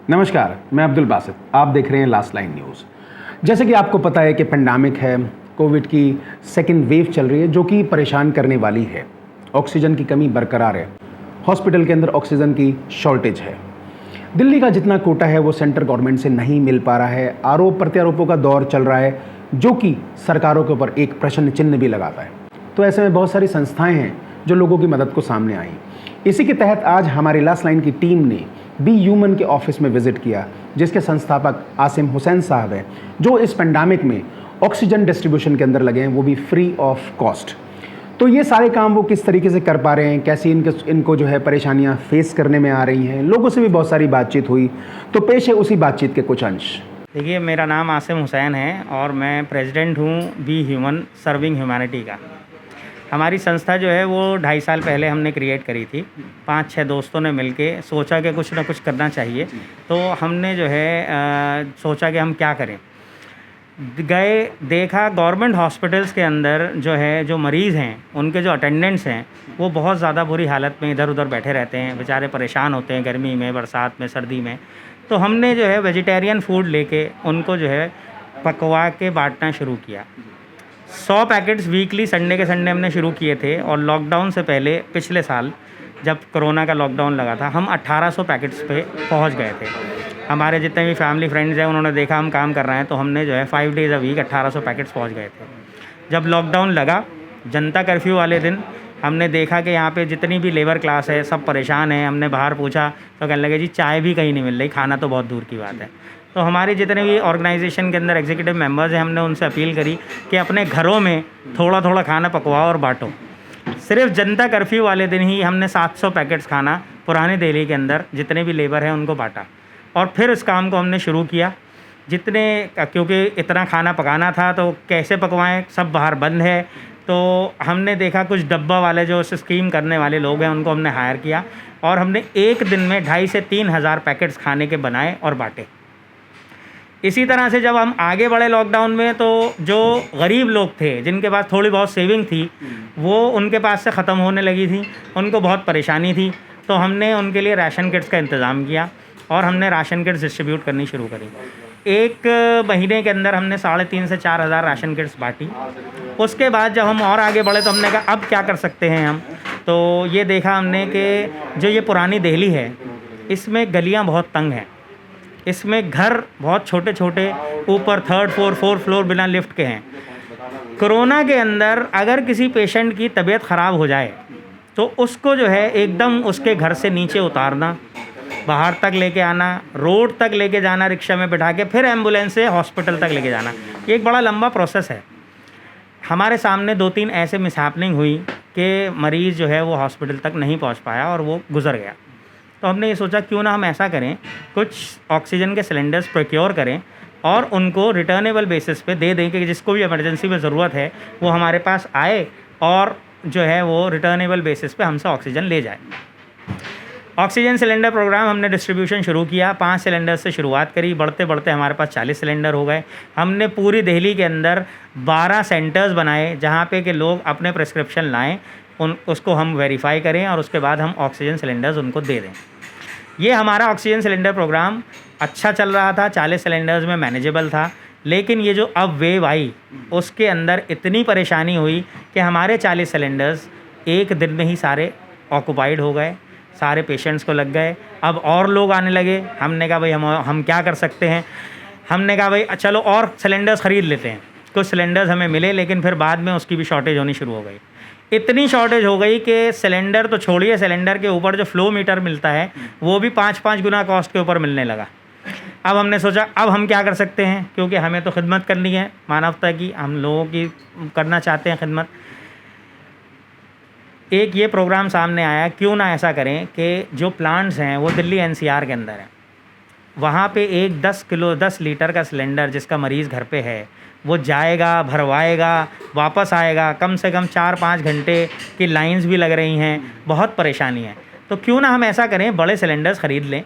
नमस्कार, मैं अब्दुल बासित। आप देख रहे हैं लास्ट लाइन न्यूज़। जैसे कि आपको पता है कि पेंडेमिक है, कोविड की सेकेंड वेव चल रही है जो कि परेशान करने वाली है। ऑक्सीजन की कमी बरकरार है, हॉस्पिटल के अंदर ऑक्सीजन की शॉर्टेज है। दिल्ली का जितना कोटा है वो सेंट्रल गवर्नमेंट से नहीं मिल पा रहा है। आरोप प्रत्यारोपों का दौर चल रहा है जो कि सरकारों के ऊपर एक प्रश्न चिन्ह भी लगाता है। तो ऐसे में बहुत सारी संस्थाएं हैं जो लोगों की मदद को सामने आई। इसी के तहत आज हमारी लास्ट लाइन की टीम ने बी ह्यूमन के ऑफिस में विजिट किया, जिसके संस्थापक आसिम हुसैन साहब हैं, जो इस पेंडेमिक में ऑक्सीजन डिस्ट्रीब्यूशन के अंदर लगे हैं, वो भी फ्री ऑफ कॉस्ट। तो ये सारे काम वो किस तरीके से कर पा रहे हैं, कैसी इनको जो है परेशानियां फेस करने में आ रही हैं। लोगों से भी बहुत सारी बातचीत हुई, तो पेश है उसी बातचीत के कुछ अंश। देखिए, मेरा नाम आसिम हुसैन है और मैं प्रेसिडेंट हूँ बी ह्यूमन सर्विंग ह्यूमैनिटी का। हमारी संस्था जो है वो 2.5 साल पहले हमने क्रिएट करी थी। 5-6 दोस्तों ने मिलके सोचा कि कुछ ना कुछ करना चाहिए, तो हमने जो है सोचा कि हम क्या करें। गए, देखा गवर्नमेंट हॉस्पिटल्स के अंदर जो है जो मरीज़ हैं, उनके जो अटेंडेंट्स हैं, वो बहुत ज़्यादा बुरी हालत में इधर उधर बैठे रहते हैं, बेचारे परेशान होते हैं गर्मी में, बरसात में, सर्दी में। तो हमने जो है वेजिटेरियन फूड लेके उनको जो है पकवा के बांटना शुरू किया। 100 पैकेट्स वीकली संडे के संडे हमने शुरू किए थे और लॉकडाउन से पहले पिछले साल जब कोरोना का लॉकडाउन लगा था, हम 1800 पैकेट्स पे पहुंच गए थे। हमारे जितने भी फैमिली फ्रेंड्स हैं, उन्होंने देखा हम काम कर रहे हैं, तो हमने जो है 5 डेज़ अ वीक 1800 पैकेट्स पहुंच गए थे। जब लॉकडाउन लगा, जनता कर्फ्यू वाले दिन, हमने देखा कि यहाँ पे जितनी भी लेबर क्लास है सब परेशान है। हमने बाहर पूछा तो कहने लगे जी चाय भी कहीं नहीं मिल रही, खाना तो बहुत दूर की बात है। तो हमारे जितने भी ऑर्गेनाइजेशन के अंदर एग्जीक्यूटिव मेंबर्स हैं, हमने उनसे अपील करी कि अपने घरों में थोड़ा थोड़ा खाना पकवाओ और बांटो। सिर्फ जनता कर्फ्यू वाले दिन ही हमने 700 पैकेट्स खाना पुरानी दिल्ली के अंदर जितने भी लेबर हैं उनको बांटा। और फिर इस काम को हमने शुरू किया। क्योंकि इतना खाना पकाना था तो कैसे पकवाएं, सब बाहर बंद है। तो हमने देखा कुछ डब्बा वाले जो स्कीम करने वाले लोग हैं उनको हमने हायर किया और हमने एक दिन में 2,500 से 3,000 पैकेट्स खाने के बनाए और बांटे। इसी तरह से जब हम आगे बढ़े लॉकडाउन में, तो जो गरीब लोग थे जिनके पास थोड़ी बहुत सेविंग थी, वो उनके पास से ख़त्म होने लगी थी, उनको बहुत परेशानी थी। तो हमने उनके लिए राशन किट्स का इंतज़ाम किया और हमने राशन किट्स डिस्ट्रीब्यूट करनी शुरू करी। एक महीने के अंदर हमने 3,500 से 4,000 राशन किट्स बांटी। उसके बाद जब हम और आगे बढ़े तो हमने कहा अब क्या कर सकते हैं हम। तो ये देखा हमने कि जो ये पुरानी दिल्ली है, इसमें गलियाँ बहुत तंग हैं, इसमें घर बहुत छोटे छोटे, ऊपर 3rd फ्लोर 4th फ्लोर बिना लिफ्ट के हैं। कोरोना के अंदर अगर किसी पेशेंट की तबीयत ख़राब हो जाए तो उसको जो है एकदम उसके घर से नीचे उतारना, बाहर तक लेके आना, रोड तक लेके जाना रिक्शा में बिठा के, फिर एम्बुलेंस से हॉस्पिटल तक लेके जाना, ये एक बड़ा लंबा प्रोसेस है। हमारे सामने 2-3 ऐसे मिसहैपनिंग हुई कि मरीज़ जो है वो हॉस्पिटल तक नहीं पहुंच पाया और वो गुजर गया। तो हमने ये सोचा क्यों ना हम ऐसा करें, कुछ ऑक्सीजन के सिलेंडर्स प्रोक्योर करें और उनको रिटर्नेबल बेसिस पे दे दें कि जिसको भी इमरजेंसी में ज़रूरत है वो हमारे पास आए और जो है वो रिटर्नेबल बेसिस पे हमसे ऑक्सीजन ले जाए। ऑक्सीजन सिलेंडर प्रोग्राम हमने डिस्ट्रीब्यूशन शुरू किया। 5 सिलेंडर से शुरुआत करी, बढ़ते बढ़ते हमारे पास 40 सिलेंडर हो गए। हमने पूरी दिल्ली के अंदर 12 सेंटर्स बनाए जहाँ पे कि लोग अपने प्रिस्क्रिप्शन लाएँ, उसको हम वेरीफाई करें और उसके बाद हम ऑक्सीजन सिलेंडर्स उनको दे दें। ये हमारा ऑक्सीजन सिलेंडर प्रोग्राम अच्छा चल रहा था, 40 सिलेंडर्स में मैनेजेबल था। लेकिन ये जो अब वेव आई, उसके अंदर इतनी परेशानी हुई कि हमारे 40 सिलेंडर्स एक दिन में ही सारे ऑक्यूपाइड हो गए, सारे पेशेंट्स को लग गए। अब और लोग आने लगे। हमने कहा भाई हम क्या कर सकते हैं। हमने कहा भाई चलो और सिलेंडर्स ख़रीद लेते हैं। कुछ सिलेंडर्स हमें मिले, लेकिन फिर बाद में उसकी भी शॉर्टेज होनी शुरू हो गई। इतनी शॉर्टेज हो गई कि सिलेंडर तो छोड़िए, सिलेंडर के ऊपर जो फ्लो मीटर मिलता है वो भी 5-5 गुना कॉस्ट के ऊपर मिलने लगा। अब हमने सोचा अब हम क्या कर सकते हैं, क्योंकि हमें तो खिदमत करनी है मानवता की, हम लोगों की करना चाहते हैं खिदमत। एक ये प्रोग्राम सामने आया, क्यों ना ऐसा करें कि जो प्लांट्स हैं वो दिल्ली NCR के अंदर हैं, वहाँ पे एक 10 लीटर का सिलेंडर जिसका मरीज़ घर पे है वो जाएगा, भरवाएगा, वापस आएगा। कम से कम 4-5 घंटे की लाइंस भी लग रही हैं, बहुत परेशानी है। तो क्यों ना हम ऐसा करें, बड़े सिलेंडर्स ख़रीद लें,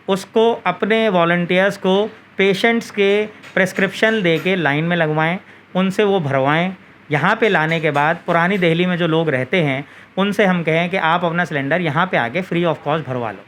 उसको अपने वॉलंटियर्स को पेशेंट्स के प्रिस्क्रिप्शन दे के लाइन में लगवाएं, उनसे वो भरवाएं। यहाँ पे लाने के बाद पुरानी दिल्ली में जो लोग रहते हैं उनसे हम कहें कि आप अपना सिलेंडर यहाँ पे आके फ्री ऑफ कॉस्ट भरवा लो।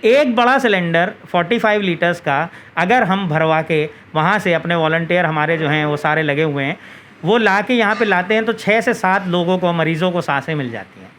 एक बड़ा सिलेंडर 45 लीटर्स का अगर हम भरवा के वहाँ से अपने वॉलंटियर हमारे जो हैं वो सारे लगे हुए हैं, वो ला के यहाँ पे लाते हैं तो 6 से 7 लोगों को, मरीज़ों को सांसें मिल जाती हैं।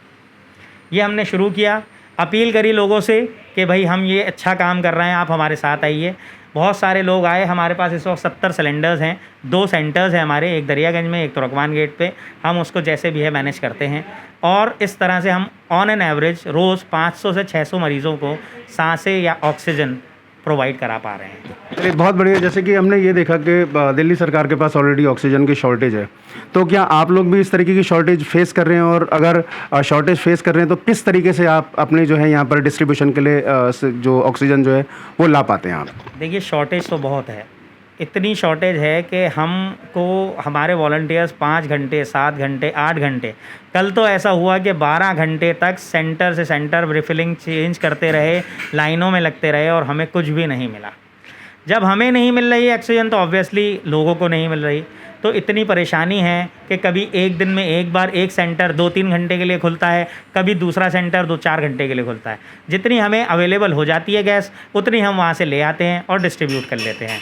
ये हमने शुरू किया, अपील करी लोगों से कि भाई हम ये अच्छा काम कर रहे हैं, आप हमारे साथ आइए। बहुत सारे लोग आए। हमारे पास इस वक्त 70 सिलेंडर्स हैं। 2 सेंटर्स हैं हमारे, एक दरियागंज में, एक तुर्कमान गेट पे। हम उसको जैसे भी है मैनेज करते हैं और इस तरह से हम ऑन एन एवरेज रोज़ 500 से 600 मरीज़ों को सांसें या ऑक्सीजन प्रोवाइड करा पा रहे हैं। चलिए, बहुत बढ़िया। जैसे कि हमने ये देखा कि दिल्ली सरकार के पास ऑलरेडी ऑक्सीजन की शॉर्टेज है, तो क्या आप लोग भी इस तरीके की शॉर्टेज फेस कर रहे हैं? और अगर शॉर्टेज फेस कर रहे हैं तो किस तरीके से आप अपने जो है यहाँ पर डिस्ट्रीब्यूशन के लिए जो ऑक्सीजन जो है वो ला पाते हैं आप? देखिए, शॉर्टेज तो बहुत है। इतनी शॉर्टेज है कि हमको हमारे वॉलंटियर्स 5 घंटे, 7 घंटे, 8 घंटे, कल तो ऐसा हुआ कि 12 घंटे तक सेंटर से सेंटर रिफिलिंग चेंज करते रहे, लाइनों में लगते रहे और हमें कुछ भी नहीं मिला। जब हमें नहीं मिल रही है ऑक्सीजन तो ऑब्वियसली लोगों को नहीं मिल रही। तो इतनी परेशानी है कि कभी एक दिन में एक बार एक सेंटर 2-3 घंटे के लिए खुलता है, कभी दूसरा सेंटर 2-4 घंटे के लिए खुलता है। जितनी हमें अवेलेबल हो जाती है गैस, उतनी हम वहाँ से ले आते हैं और डिस्ट्रीब्यूट कर लेते हैं।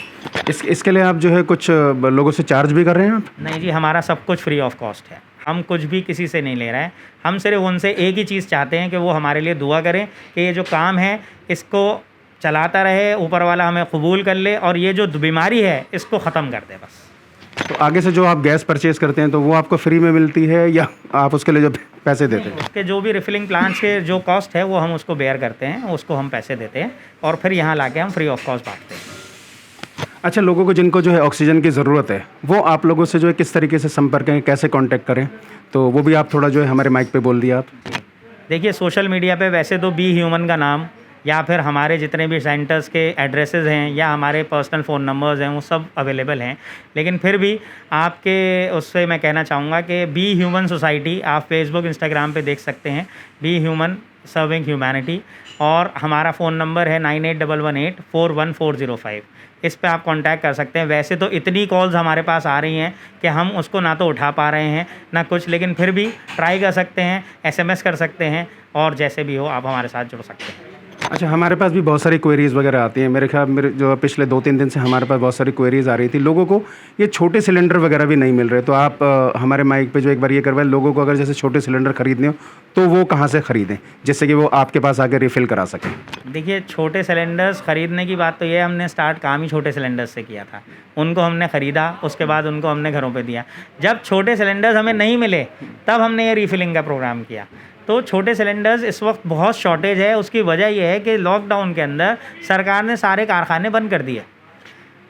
इसके लिए आप जो है कुछ लोगों से चार्ज भी कर रहे हैं आप? नहीं जी, हमारा सब कुछ फ्री ऑफ कॉस्ट है। हम कुछ भी किसी से नहीं ले रहे हैं। हम सिर्फ उनसे एक ही चीज़ चाहते हैं कि वो हमारे लिए दुआ करें कि ये जो काम है इसको चलाता रहे, ऊपर वाला हमें कबूल कर ले और ये जो बीमारी है इसको ख़त्म कर दे बस। तो आगे से जो आप गैस परचेज़ करते हैं तो वो आपको फ्री में मिलती है या आप उसके लिए जो पैसे देते हैं? उसके जो भी रिफिलिंग प्लांट्स के जो कॉस्ट है वो हम उसको बेयर करते हैं, उसको हम पैसे देते हैं और फिर यहाँ लाके हम फ्री ऑफ कॉस्ट बांटते हैं। अच्छा, लोगों को जिनको जो है ऑक्सीजन की ज़रूरत है वो आप लोगों से जो है किस तरीके से संपर्क करें, कैसे कांटेक्ट करें, तो वो भी आप थोड़ा जो है हमारे माइक पे बोल दिया आप। देखिए, सोशल मीडिया पे वैसे तो बी ह्यूमन का नाम या फिर हमारे जितने भी सेंटर्स के एड्रेसेस हैं या हमारे पर्सनल फ़ोन नंबर्स हैं वो सब अवेलेबल हैं, लेकिन फिर भी आपके उससे मैं कहना चाहूँगा कि बी ह्यूमन सोसाइटी आप फेसबुक, इंस्टाग्राम पे देख सकते हैं, बी ह्यूमन सर्विंग ह्यूमैनिटी, और हमारा फ़ोन नंबर है 9811841405। इस पे आप कांटेक्ट कर सकते हैं। वैसे तो इतनी कॉल्स हमारे पास आ रही हैं कि हम उसको ना तो उठा पा रहे हैं ना कुछ, लेकिन फिर भी ट्राई कर सकते हैं, SMS कर सकते हैं और जैसे भी हो आप हमारे साथ जुड़ सकते हैं। अच्छा, हमारे पास भी बहुत सारी क्वेरीज़ वगैरह आती हैं। मेरे ख्याल मेरे जो पिछले 2-3 दिन से हमारे पास बहुत सारी क्वेरीज़ आ रही थी। लोगों को ये छोटे सिलेंडर वगैरह भी नहीं मिल रहे, तो आप हमारे माइक पे जो एक बार ये करवाएं, लोगों को अगर जैसे छोटे सिलेंडर खरीदने हो तो वो कहाँ से ख़रीदें जिससे कि वो आपके पास आके रिफ़िल करा सकें? देखिए, छोटे सिलेंडर्स ख़रीदने की बात तो ये हमने स्टार्ट काम ही छोटे सिलेंडर्स से किया था। उनको हमने ख़रीदा, उसके बाद उनको हमने घरों पे दिया। जब छोटे सिलेंडर्स हमें नहीं मिले तब हमने ये रीफिलिंग का प्रोग्राम किया। तो छोटे सिलेंडर्स इस वक्त बहुत शॉर्टेज है। उसकी वजह यह है कि लॉकडाउन के अंदर सरकार ने सारे कारखाने बंद कर दिए।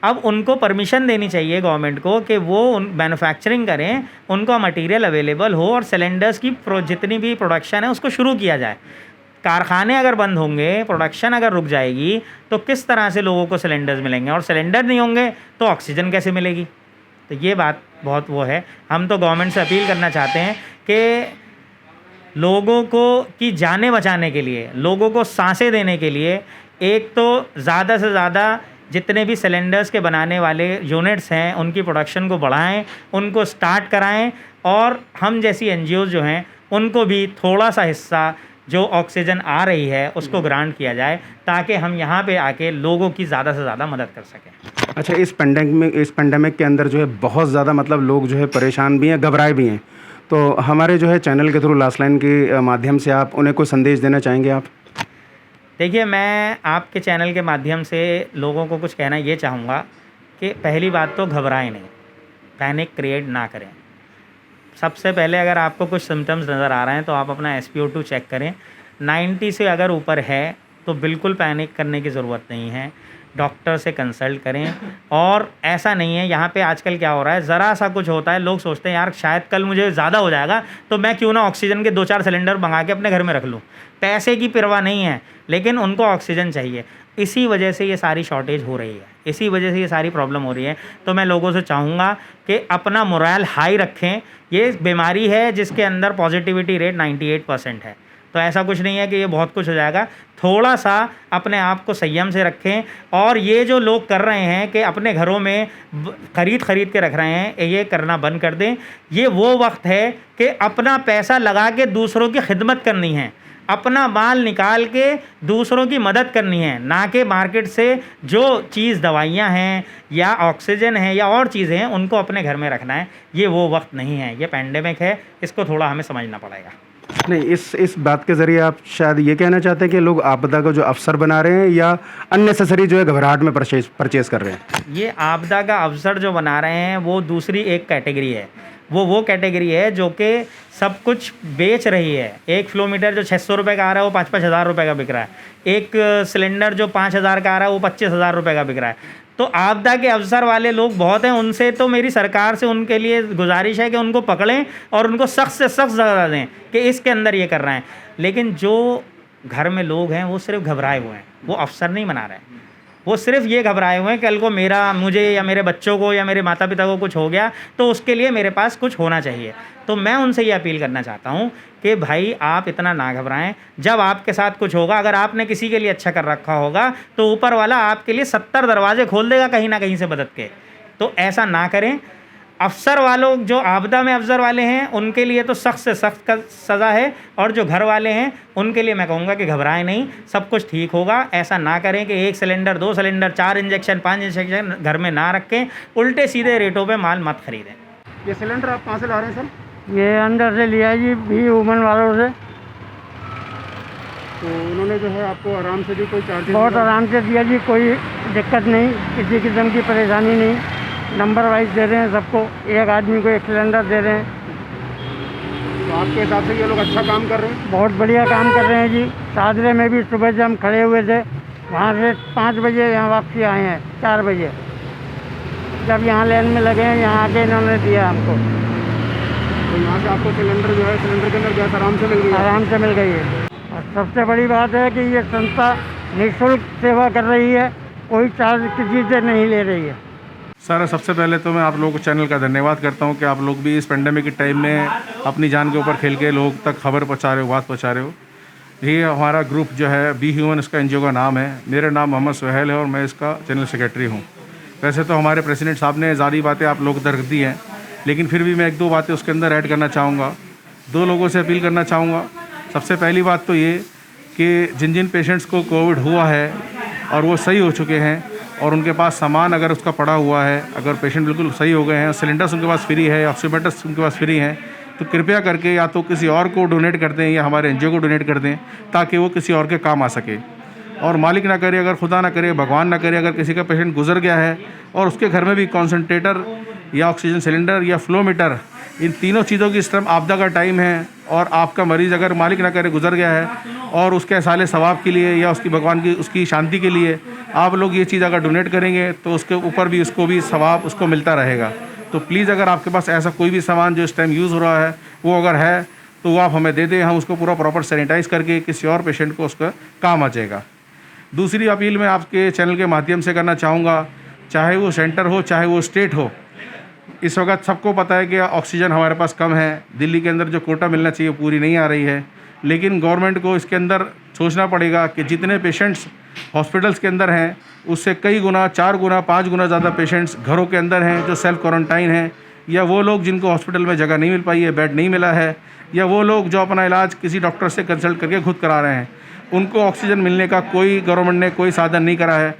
अब उनको परमिशन देनी चाहिए गवर्नमेंट को कि वो मैन्युफैक्चरिंग करें, उनको मटेरियल अवेलेबल हो और सिलेंडर्स की जितनी भी प्रोडक्शन है उसको शुरू किया जाए। कारखाने अगर बंद होंगे, प्रोडक्शन अगर रुक जाएगी तो किस तरह से लोगों को सिलेंडर्स मिलेंगे, और सिलेंडर नहीं होंगे तो ऑक्सीजन कैसे मिलेगी? तो ये बात बहुत वो है। हम तो गवर्नमेंट से अपील करना चाहते हैं कि लोगों को की जानें बचाने के लिए, लोगों को सांसें देने के लिए एक तो ज़्यादा से ज़्यादा जितने भी सिलेंडर्स के बनाने वाले यूनिट्स हैं उनकी प्रोडक्शन को बढ़ाएं, उनको स्टार्ट कराएं, और हम जैसी NGOs जो हैं उनको भी थोड़ा सा हिस्सा जो ऑक्सीजन आ रही है उसको ग्रांट किया जाए ताकि हम यहाँ पे आके लोगों की ज़्यादा से ज़्यादा मदद कर सकें। अच्छा, इस पेंडेमिक के अंदर जो है बहुत ज़्यादा मतलब लोग जो है परेशान भी हैं, घबराए भी हैं, तो हमारे जो है चैनल के थ्रू लास्ट लाइन के माध्यम से आप उन्हें कोई संदेश देना चाहेंगे आप? देखिए, मैं आपके चैनल के माध्यम से लोगों को कुछ कहना ये चाहूँगा कि पहली बात तो घबराएं नहीं, पैनिक क्रिएट ना करें। सबसे पहले अगर आपको कुछ सिम्टम्स नज़र आ रहे हैं तो आप अपना SpO2 चेक करें। 90 से अगर ऊपर है तो बिल्कुल पैनिक करने की ज़रूरत नहीं है, डॉक्टर से कंसल्ट करें। और ऐसा नहीं है, यहाँ पे आजकल क्या हो रहा है, ज़रा सा कुछ होता है लोग सोचते हैं यार शायद कल मुझे ज़्यादा हो जाएगा तो मैं क्यों ना ऑक्सीजन के 2-4 सिलेंडर मंगा के अपने घर में रख लूँ। पैसे की परवाह नहीं है, लेकिन उनको ऑक्सीजन चाहिए। इसी वजह से ये सारी शॉर्टेज हो रही है, इसी वजह से ये सारी प्रॉब्लम हो रही है। तो मैं लोगों से चाहूँगा कि अपना मोरल हाई रखें। ये बीमारी है जिसके अंदर पॉजिटिविटी रेट 98% है, तो ऐसा कुछ नहीं है कि ये बहुत कुछ हो जाएगा। थोड़ा सा अपने आप को संयम से रखें, और ये जो लोग कर रहे हैं कि अपने घरों में खरीद के रख रहे हैं, ये करना बंद कर दें। ये वो वक्त है कि अपना पैसा लगा के दूसरों की खिदमत करनी है, अपना माल निकाल के दूसरों की मदद करनी है, ना कि मार्केट से जो चीज़ दवाइयाँ हैं या ऑक्सीजन है या और चीज़ें हैं उनको अपने घर में रखना है। ये वो वक्त नहीं है, ये पैंडेमिक है, इसको थोड़ा हमें समझना पड़ेगा। नहीं, इस बात के ज़रिए आप शायद ये कहना चाहते हैं कि लोग आपदा को जो अवसर बना रहे हैं या अननेसेसरी जो है घबराहट में परचेज़ कर रहे हैं? ये आपदा का अवसर जो बना रहे हैं वो दूसरी एक कैटेगरी है। वो कैटेगरी है जो कि सब कुछ बेच रही है। 1 किलोमीटर जो 600 रुपये का आ रहा है वो 5-5 हज़ार रुपये का बिक रहा है। एक सिलेंडर जो 5,000 का आ रहा है वो 25,000 रुपये का बिक रहा है। तो आपदा के अवसर वाले लोग बहुत हैं, उनसे तो मेरी सरकार से उनके लिए गुजारिश है कि उनको पकड़ें और उनको सख्त से सख्त सज़ा दें कि इसके अंदर ये कर रहे हैं। लेकिन जो घर में लोग हैं वो सिर्फ घबराए हुए हैं, वो अवसर नहीं मना रहे हैं। वो सिर्फ ये घबराए हुए हैं कल को मुझे या मेरे बच्चों को या मेरे माता पिता को कुछ हो गया तो उसके लिए मेरे पास कुछ होना चाहिए। तो मैं उनसे ये अपील करना चाहता हूँ कि भाई आप इतना ना घबराएं। जब आपके साथ कुछ होगा, अगर आपने किसी के लिए अच्छा कर रखा होगा तो ऊपर वाला आपके लिए 70 दरवाजे खोल देगा कहीं ना कहीं से मदद के। तो ऐसा ना करें। अफसर वालों जो आपदा में अफसर वाले हैं उनके लिए तो सख्त से सख्त सज़ा है, और जो घर वाले हैं उनके लिए मैं कहूँगा कि घबराएं नहीं, सब कुछ ठीक होगा। ऐसा ना करें कि 1 सिलेंडर 2 सिलेंडर 4 इंजेक्शन 5 इंजेक्शन घर में ना रखें, उल्टे सीधे रेटों पे माल मत खरीदें। ये सिलेंडर आप कहाँ से ला रहे हैं सर? ये अंदर से लिया जी भी ह्यूमन वालों से। तो उन्होंने जो है आपको आराम से भी कोई चार्जेस? बहुत आराम से दिया जी, कोई दिक्कत नहीं, किसी किस्म की परेशानी नहीं। नंबर वाइज दे रहे हैं सबको, एक आदमी को 1 सिलेंडर दे रहे हैं। तो आपके हिसाब से ये लोग अच्छा काम कर रहे हैं? बहुत बढ़िया काम कर रहे हैं जी। सादरे में भी सुबह से हम खड़े हुए थे, वहाँ से 5 बजे यहाँ वापसी आए हैं 4 बजे। जब यहाँ लाइन में लगे हैं यहाँ आके इन्होंने दिया हमको। तो यहाँ से आपको सिलेंडर जो है, सिलेंडर के अंदर गैस आराम से मिल गई है? आराम से मिल गई है। और सबसे बड़ी बात है कि ये संस्था निःशुल्क सेवा कर रही है, कोई चार्ज किसी से नहीं ले रही है। सर, सबसे पहले तो मैं आप लोगों को चैनल का धन्यवाद करता हूं कि आप लोग भी इस पेंडेमिक के टाइम में अपनी जान के ऊपर खेल के लोग तक खबर पहुंचा रहे हो, बात पहुंचा रहे हो। ये हमारा ग्रुप जो है बी ह्यूमन, इसका एनजीओ का नाम है। मेरा नाम मोहम्मद सुहेल है और मैं इसका जनरल सेक्रेटरी हूँ। वैसे तो हमारे प्रेसिडेंट साहब ने ज़्यादा बातें आप लोग तक दी हैं, लेकिन फिर भी मैं 1-2 बातें उसके अंदर ऐड करना चाहूँगा। 2 लोगों से अपील करना चाहूँगा। सबसे पहली बात तो ये कि जिन जिन पेशेंट्स को कोविड हुआ है और वो सही हो चुके हैं और उनके पास सामान अगर उसका पड़ा हुआ है, अगर पेशेंट बिल्कुल सही हो गए हैं, सिलेंडर्स उनके पास फ्री है, ऑक्सीमीटर्स उनके पास फ्री हैं, तो कृपया करके या तो किसी और को डोनेट कर दें या हमारे एनजीओ को डोनेट कर दें ताकि वो किसी और के काम आ सके। और मालिक ना करे, अगर खुदा ना करे, भगवान ना करे, अगर किसी का पेशेंट गुजर गया है और उसके घर में भी कॉन्सनट्रेटर या ऑक्सीजन सिलेंडर या फ्लो मीटर, इन तीनों चीज़ों की इस टाइम आपदा का टाइम है और आपका मरीज़ अगर मालिक ना करे गुजर गया है और उसके साले सवाब के लिए या उसकी भगवान की उसकी शांति के लिए आप लोग ये चीज़ अगर डोनेट करेंगे तो उसके ऊपर भी उसको भी सवाब उसको मिलता रहेगा। तो प्लीज़ अगर आपके पास ऐसा कोई भी सामान जो इस टाइम यूज़ हो रहा है वो अगर है तो वो आप हमें दे दें, हम उसको पूरा प्रॉपर सैनिटाइज़ करके किसी और पेशेंट को उसका काम आ जाएगा। दूसरी अपील मैं आपके चैनल के माध्यम से करना चाहूँगा, चाहे वो सेंटर हो चाहे वो स्टेट हो, इस वक्त सबको पता है कि ऑक्सीजन हमारे पास कम है। दिल्ली के अंदर जो कोटा मिलना चाहिए पूरी नहीं आ रही है, लेकिन गवर्नमेंट को इसके अंदर सोचना पड़ेगा कि जितने पेशेंट्स हॉस्पिटल्स के अंदर हैं उससे कई गुना, 4 गुना, 5 गुना ज़्यादा पेशेंट्स घरों के अंदर हैं जो सेल्फ क्वारंटाइन हैं, या वो लोग जिनको हॉस्पिटल में जगह नहीं मिल पाई है, बेड नहीं मिला है, या वो लोग जो अपना इलाज किसी डॉक्टर से कंसल्ट करके खुद करा रहे हैं, उनको ऑक्सीजन मिलने का कोई गवर्नमेंट ने कोई साधन नहीं करा है।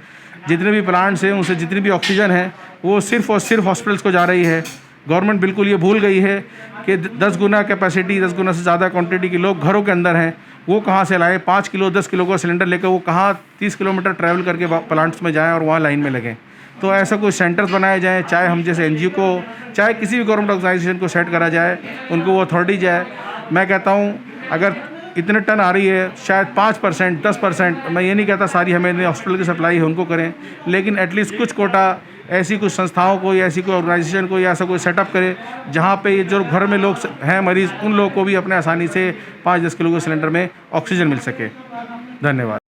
जितने भी प्लांट्स हैं उनसे जितनी भी ऑक्सीजन है वो सिर्फ़ और सिर्फ हॉस्पिटल्स को जा रही है। गवर्नमेंट बिल्कुल ये भूल गई है कि 10 गुना कैपेसिटी, 10 गुना से ज़्यादा क्वांटिटी के लोग घरों के अंदर हैं, वो कहाँ से लाएँ? 5 किलो 10 किलो का सिलेंडर लेकर वो कहाँ 30 किलोमीटर ट्रैवल करके प्लांट्स में जाएँ और वहाँ लाइन में लगें? तो ऐसा कोई सेंटर्स बनाए जाएँ, चाहे हम जैसे एनजीओ को, चाहे किसी भी गवर्नमेंट ऑर्गेनाइजेशन को सेट करा जाए, उनको वो अथॉरिटी जाए। मैं कहता हूँ अगर इतने टन आ रही है, शायद 5%, 10%, मैं ये नहीं कहता सारी हमें हॉस्पिटल की सप्लाई है उनको करें, लेकिन एटलीस्ट कुछ कोटा ऐसी कुछ संस्थाओं को या ऐसी कोई ऑर्गेनाइजेशन को या ऐसा कोई सेटअप करे जहाँ पे ये जो घर में लोग हैं मरीज़, उन लोगों को भी अपने आसानी से 5-10 किलो के सिलेंडर में ऑक्सीजन मिल सके। धन्यवाद।